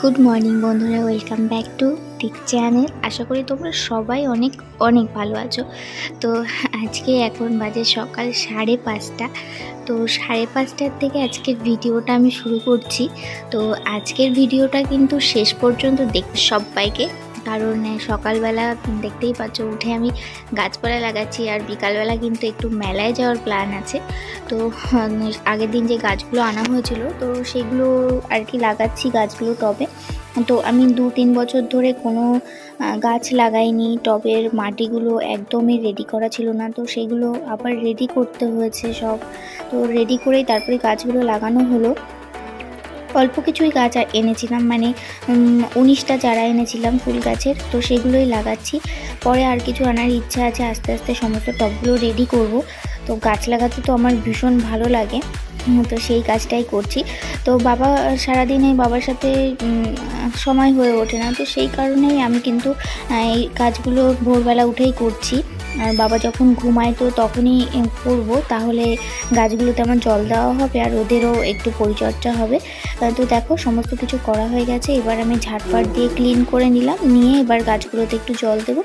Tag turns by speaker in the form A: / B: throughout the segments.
A: Good morning বন্ধুরা, welcome back to দিক channel. আশা করি তোমরা সবাই অনেক অনেক ভালো আছো। তো আজকে এখন বাজে সকাল 5:30। তো 5:30 থেকে আজকের ভিডিওটা আমি শুরু করছি। তো আজকের ভিডিওটা কিন্তু শেষ পর্যন্ত দেখতে সবাইকে, কারণ সকালবেলা দেখতেই পাচ্ছ উঠে আমি গাছপালা লাগাচ্ছি, আর বিকালবেলা কিন্তু একটু মেলায় যাওয়ার প্ল্যান আছে। তো আগের দিন যে গাছগুলো আনা হয়েছিল তো সেগুলো আর কি লাগাচ্ছি গাছগুলো টবে। তো আমি 2-3 বছর ধরে কোনো গাছ লাগাইনি, টবের মাটিগুলো একদমই রেডি করা ছিল না, তো সেগুলো আবার রেডি করতে হয়েছে সব। তো রেডি করেই তারপরে গাছগুলো লাগানো হলো। অল্প কিছুই গাছ এনেছিলাম, মানে 19টা চারা এনেছিলাম ফুল গাছের, তো সেগুলোই লাগাচ্ছি। পরে আর কিছু আনার ইচ্ছা আছে, আস্তে আস্তে সমস্ত টবগুলো রেডি করব। তো গাছ লাগাতে তো আমার ভীষণ ভালো লাগে, তো সেই কাজটাই করছি। তো বাবা সারাদিনে বাবার সাথে সময় হয়ে ওঠে না, তো সেই কারণেই আমি কিন্তু এই কাজগুলো ভোরবেলা উঠেই করছি। আর বাবা যখন ঘুমায় তো তখনই করব, তাহলে গাছগুলোতে আমার জল দেওয়া হবে আর ওদেরও একটু পরিচর্যা হবে। তো দেখো সমস্ত কিছু করা হয়ে গেছে। এবার আমি ঝাড়পাট দিয়ে ক্লিন করে নিলাম, নিয়ে এবার গাছগুলোতে একটু জল দেবো,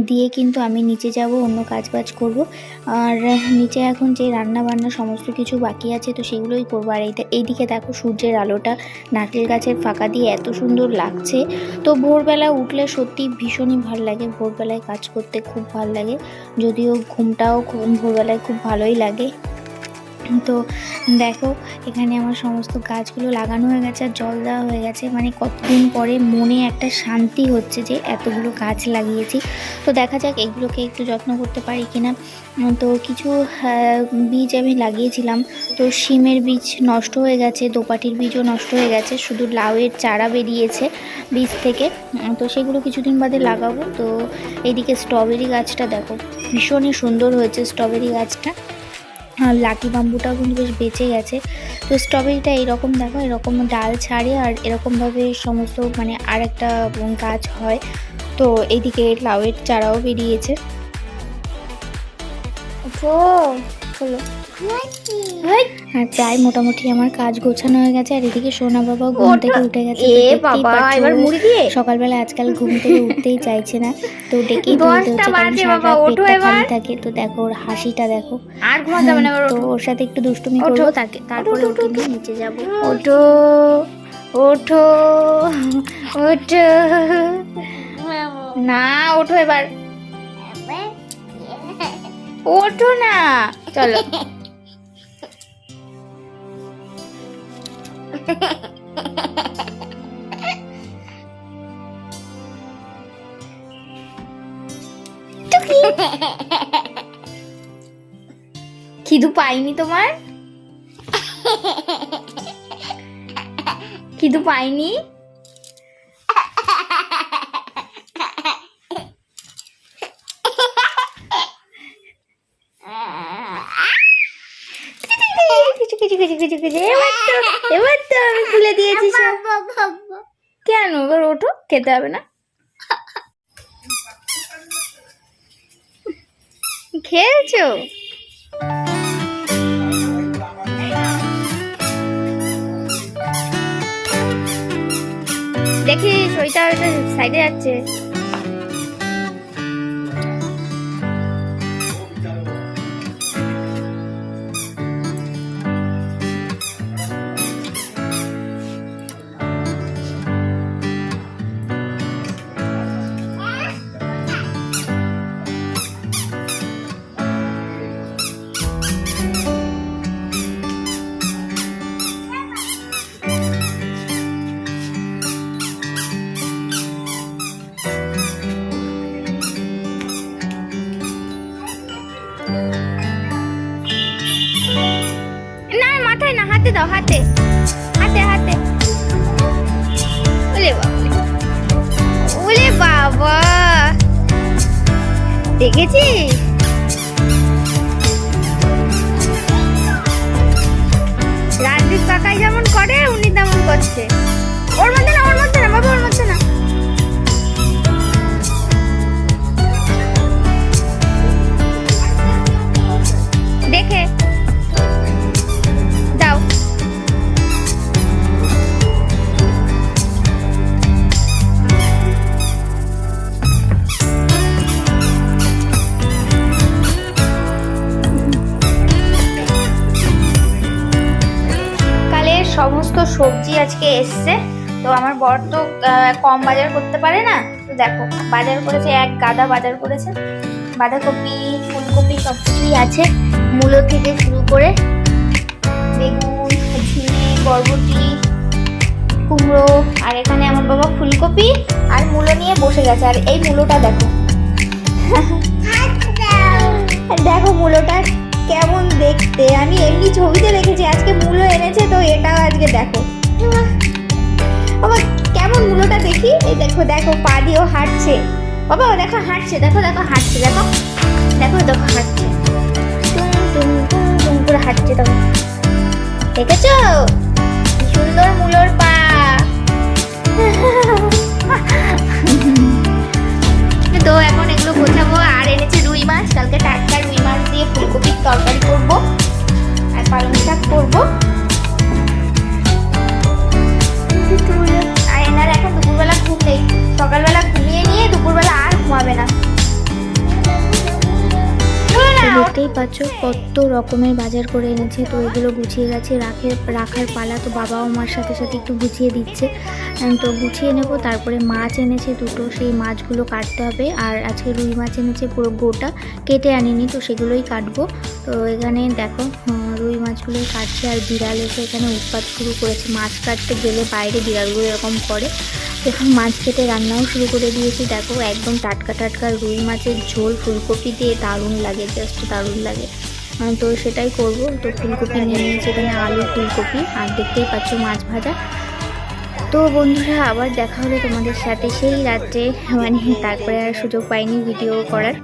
A: দিয়ে কিন্তু আমি নিচে যাব, অন্য কাজবাজ করব। আর নিচে এখন যে রান্না বান্না সমস্ত কিছু বাকি আছে তো সেগুলোই করবো। আর এইদিকে দেখো সূর্যের আলোটা নারকেল গাছের ফাঁকা দিয়ে এত সুন্দর লাগছে। তো ভোরবেলা উঠলে সত্যি ভীষণই ভালো লাগে, ভোরবেলায় কাজ করতে খুব ভালো লাগে, যদিও ঘুমটাও ভোরবেলায় খুব ভালোই লাগে। তো দেখো এখানে আমার সমস্ত গাছগুলো লাগানো হয়ে গেছে আর জল দেওয়া হয়ে গেছে, মানে কতদিন পরে মনে একটা শান্তি হচ্ছে যে এতগুলো গাছ লাগিয়েছি। তো দেখা যাক এগুলোকে একটু যত্ন করতে পারি কিনা। তো কিছু বীজ আমি লাগিয়েছিলাম, তো শিমের বীজ নষ্ট হয়ে গেছে, দোপাটির বীজও নষ্ট হয়ে গেছে, শুধু লাউয়ের চারা বেরিয়েছে বীজ থেকে। তো সেগুলো কিছুদিন বাদে লাগাবো। তো এইদিকে স্ট্রবেরি গাছটা দেখো ভীষণই সুন্দর হয়েছে স্ট্রবেরি গাছটা, আর লাকি বাম্বুটাও কিন্তু বেশ বেঁচে গেছে। তো স্ট্রবেরিটা এইরকম দেখো, এরকম ডাল ছাড়ে আর এরকমভাবে সমস্ত মানে আর একটা গাছ হয়। তো এইদিকে লাউয়ের চারাও বেরিয়েছে। আর প্রায় মোটামুটি আমার কাজ গোছানো হয়ে গেছে। আর এদিকে সোনা বাবা ঘুম থেকে উঠে গেছে, সকালবেলা আজকাল ঘুম থেকে উঠতেই চাইছে না, তো ডেকেই তুলতে হচ্ছে কারণ সারা রাত পেটটা খালি থাকে। তো দেখো ওর হাসিটা দেখো, আর ঘুমাতে যাবে না, তো ওর সাথে একটু দুষ্টুমি করবো, তারপরে ওকে নিয়ে নিচে যাবো। ওঠো ওঠো ওঠো, না ওঠো এবার, ওঠো না, চলো। খিদু পাইনি তোমার? খিদু পাইনি? এবার তো আমি খুলে দিয়েছি। কেন? এবার ওঠো, খেতে হবে না? খেয়েছো? দেখি ওইটা সাইডে যাচ্ছে। না মাথায় না, হাতে দাও, হাতে হাতে হাতে। ওলে বাবা, ওলে বাবা, দেখেছিস? রাজদীপ কাকাই যেমন করে উনি তেমন করছে। ওর মধ্যে না, ওর মধ্যে না বাবা, ওর মধ্যে না। সবজি আজকে এসছে। তো আমার বর তো কম বাজার করতে পারে না, তো দেখো বাজার করেছে, এক গাদা বাজার করেছে। বাঁধাকপি, ফুলকপি সব কিছুই আছে, মূলো থেকে শুরু করে বেগুন, ঝিঙে, বরবটি, কুমড়ো। আর এখানে আমার বাবা ফুলকপি আর মূলো নিয়ে বসে গেছে। আর এই মূলোটা দেখো, দেখো মূলোটা কেমন দেখতে। আমি এমনি ছবিতে দেখেছি, আজকে মূলো এনেছে, তো এটাও আজকে দেখো বাবা কেমন মূলোটা দেখি। এই দেখো দেখো পা দিয়েও হাঁটছে বাবা, দেখো হাঁটছে, দেখো দেখো হাঁটছে, দেখো দেখো দেখো হাঁটছে, টুম টুম টুম টুম করে হাঁটছে। দেখো দেখেছো সুন্দর মূলোর পা। তো এখন এগুলো গোছাবো। আর এনেছে রুই মাছ, কালকে টাটকা রুই মাছ দিয়ে ফুলকপির তরকারি করবো আর পালং শাক করবো। আর এনার এখন দুপুরবেলা ঘুম নেই, সকালবেলা ঘুমিয়ে নিয়ে দুপুরবেলা আর ঘুমাবে না। দেখতেই পাচ্ছ কত রকমের বাজার করে এনেছে। তো এগুলো গুছিয়ে গেছে, রাখার পালা। তো বাবাও আমার সাথে সাথে একটু গুছিয়ে দিচ্ছে, তো গুছিয়ে নেব। তারপরে মাছ এনেছে দুটো, সেই মাছগুলো কাটতে হবে। আর আজকে রুই মাছ এনেছে পুরো গোটা, কেটে আনিনি, তো সেগুলোই কাটবো। তো এখানে দেখো রুই মাছগুলোই কাটছে। আর বিড়াল এসে এখানে উৎপাত শুরু করেছে, মাছ কাটতে গেলে বাইরে বিড়ালগুলো এরকম করে। এখন মাছ কেটে রান্নাও শুরু করে দিয়েছি। দেখো একদম টাটকা টাটকা রুই মাছের ঝোল ফুলকপি দিয়ে দারুণ লাগে, জাস্ট দারুণ লাগে। তো সেটাই করব। তো ফুলকপি নিয়ে নিয়েছি এখানে, আলু ফুলকপি, আর দেখতেই পাচ্ছ মাছ ভাজা। তো বন্ধুরা আবার দেখা হলো তোমাদের সাথে সেই রাত্রে, মানে তারপরে আর সুযোগ পাইনি ভিডিও করার।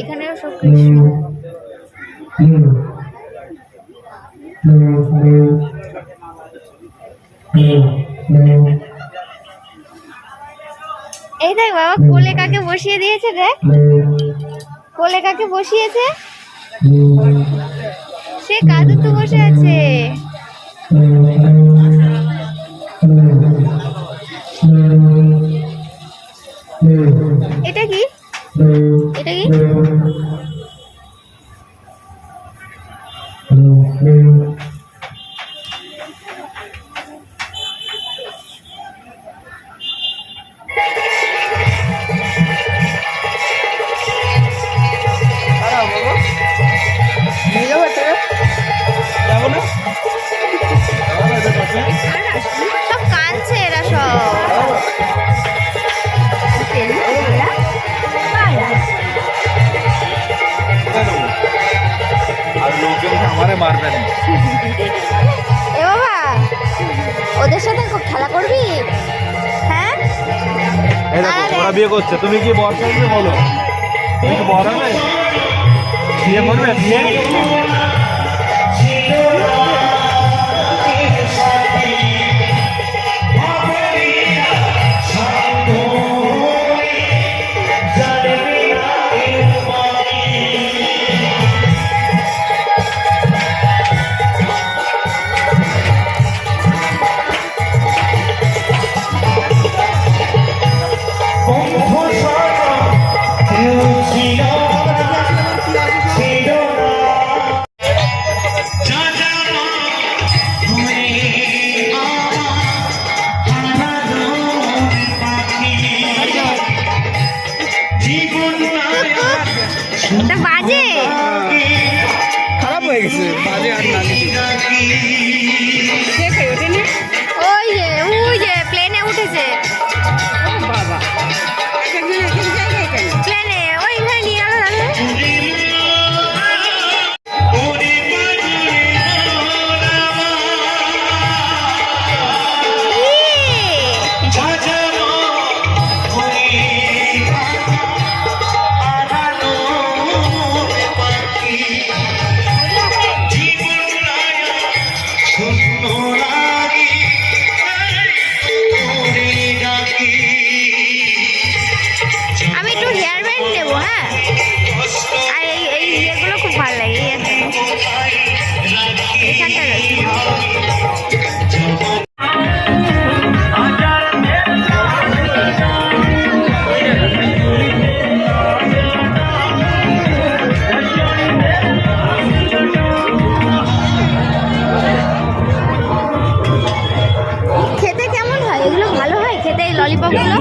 A: এখানেও সব কিছু এই দেখ বাবা, কোলে কাকে বসিয়ে দিয়েছে, দেখ কোলে কাকে বসিয়েছে, সে কাদুতে বসে আছে। এটা কি, এটা কি? সব কাঁদছে এরা সব। এ বাবা ওদের সাথে খেলা করবি? হ্যাঁ
B: ওরা বিয়ে করছে, তুমি কি বর চাইবে বলো? তুমি কি বর হবে? বিয়ে করবে? বিয়ে
A: বাজে
B: খারাপ হয়ে গেছে, বাজে আর না
A: ওই যে প্লেনে উঠেছে,
B: বাবা
A: প্লেনে ওইখানে নিয়ে গেল। ললিপপ গুলো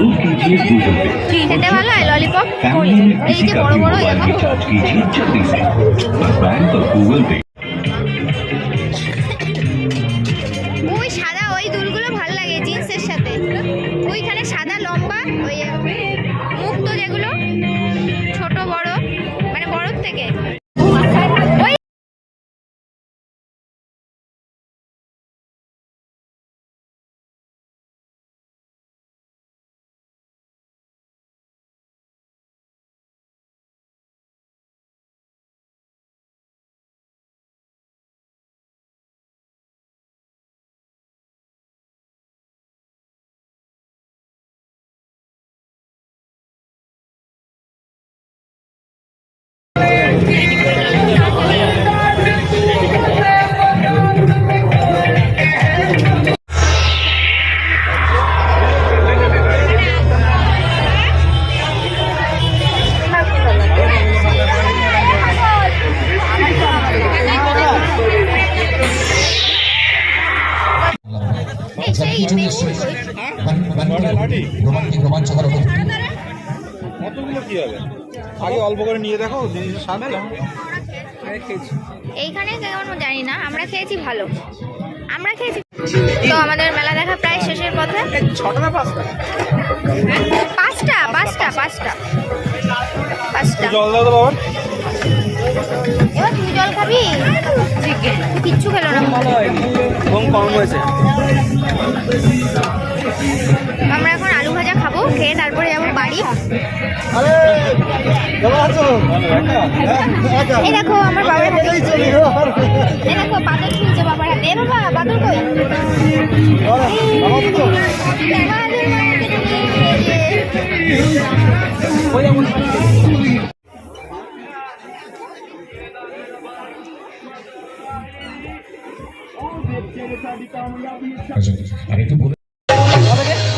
A: খেতে ভালো হয় ললিপপ। এই যে বড় বড় ওই সাদা ওই দুলগুলো ভালো লাগে জিন্সের সাথে, ওইখানে সাদা লম্বা ওই মুক্ত যেগুলো ছোট বড় মানে বড়র থেকে ওই
B: কতগুলো কি হবে? আগে অল্প করে নিয়ে দেখো জিনিসের স্বাদ কেমন।
A: এইখানে কেমন জানি না, আমরা খেয়েছি ভালো, আমরা খেয়েছি। তো আমাদের মেলা দেখা প্রায় শেষের পথে।
B: 6টা না 5টা?
A: 5টা।
B: জল দাও তো বাবা।
A: এবার তুই জল খাবি? কিচ্ছু খেলো না,
B: কম হয়েছে।
A: আমরা এখন আলু ভাজা খাবো, খেয়ে তারপরে যাবো বাড়ি। এই দেখো আমার বাবার হাতে, এই দেখো বাদল ঝুলছে বাবার হাতে। বাবা বাদল কই?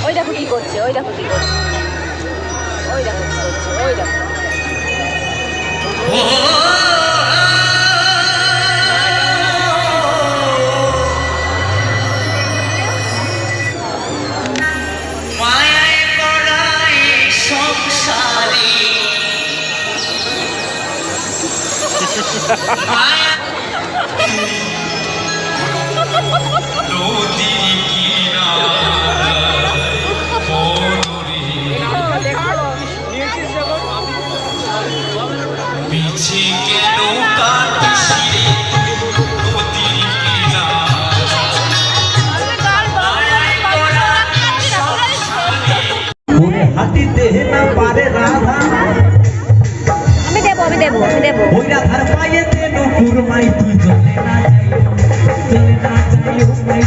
A: ওই দেখো কি করছে, ওই দেখো কি করছে, ওই দেখো কি করছে, ওই দেখো। আমি দেবো ওই রাধার পায়ে তে নুপুর মাই তুই চলে না যাই